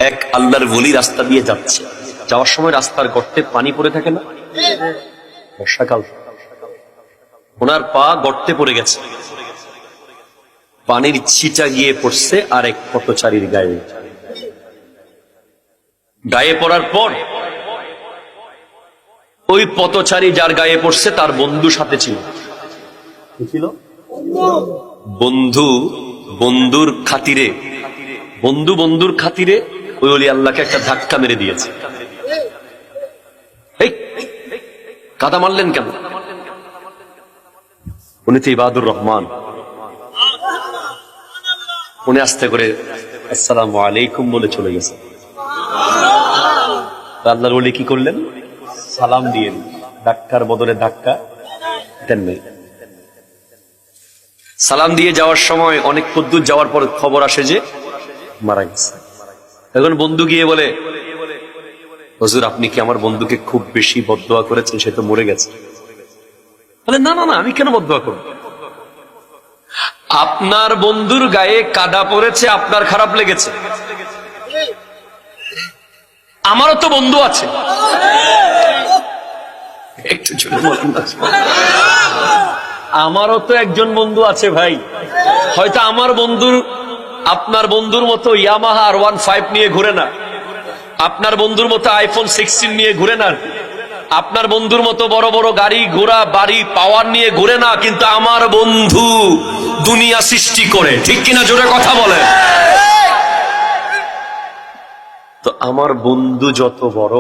এক আল্লাহর ওলি রাস্তা দিয়ে যাচ্ছে, যাওয়ার সময় রাস্তার গর্তে পানি পড়ে থাকে না, বর্ষাকাল, ওনার পা গর্তে পড়ে গেছে, পানির ছিটা গিয়ে পড়ছে আর এক পথচারীর গায়ে। গায়ে পড়ার পর ওই পথচারী যার গায়ে পড়ছে তার বন্ধু সাথে ছিল। বন্ধু বন্ধুর খাতিরে, বন্ধুর খাতিরে ওই ওলি আল্লাহকে একটা ধাক্কা মেরে দিয়েছে। এই কাদা মারলেন কেন? উনি তো ইবাদুর রহমান। উনি আস্তে করে আসসালামু আলাইকুম বলে চলে গেছে। আল্লাহর ওলি কি করলেন? সালাম দিয়ে ধাক্কার বদলে ধাক্কা দেন নাই। সালাম দিয়ে যাওয়ার সময় অনেক দূর যাওয়ার পর খবর আসে যে মারা গেছে। এখন বন্ধু গিয়ে বলে, হুজুর আপনি কি আমার বন্ধুকে খুব বেশি বদদোয়া করেছেন, সে তো মরে গেছে। বলে না না না, আমি কেন বদদোয়া করব? আপনার বন্ধুর গায়ে কাদা পড়েছে, আপনার খারাপ লেগেছে, আমারও তো বন্ধু আছে। একটু জোরে বলুন না। আমারও তো একজন বন্ধু আছে ভাই। হয়তো আমার বন্ধুর আপনার বন্ধুর মতো ইয়ামাহা R15 নিয়ে ঘুরে না, আপনার বন্ধুর মতো iPhone 16 নিয়ে ঘুরে না, আপনার বন্ধুর মতো বড় বড় গাড়ি ঘোড়া বাড়ি পাওয়ার নিয়ে ঘুরে না, কিন্তু আমার বন্ধু দুনিয়া সৃষ্টি করে, ঠিক কিনা জোরে কথা বলে। তো আমার বন্ধু যত বড়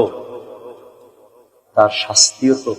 তার শাস্তিও তো